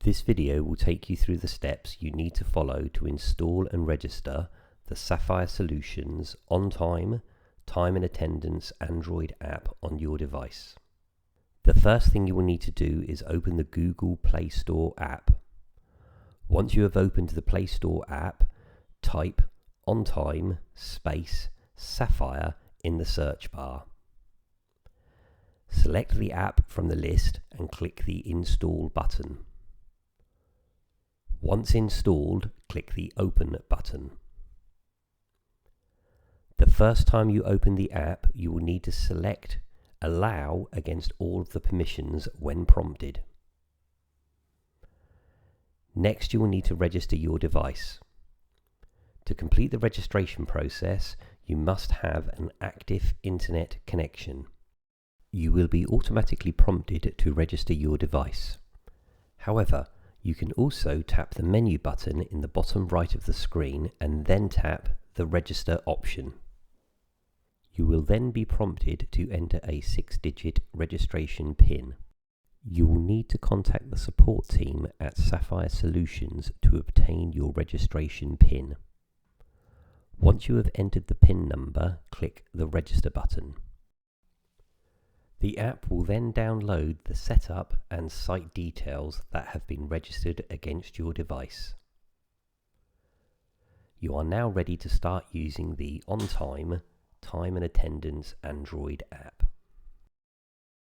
This video will take you through the steps you need to follow to install and register the Saphire Solutions OnTime, Time and Attendance Android app on your device. The first thing you will need to do is open the Google Play Store app. Once you have opened the Play Store app, type OnTime space Saphire in the search bar. Select the app from the list and click the Install button. Once installed, click the Open button. The first time you open the app, you will need to select Allow against all of the permissions when prompted. Next, you will need to register your device. To complete the registration process, you must have an active internet connection. You will be automatically prompted to register your device. However, you can also tap the menu button in the bottom right of the screen and then tap the Register option. You will then be prompted to enter a 6-digit registration PIN. You will need to contact the support team at Saphire Solutions to obtain your registration PIN. Once you have entered the PIN number, click the Register button. The app will then download the setup and site details that have been registered against your device. You are now ready to start using the OnTime, Time and Attendance Android app.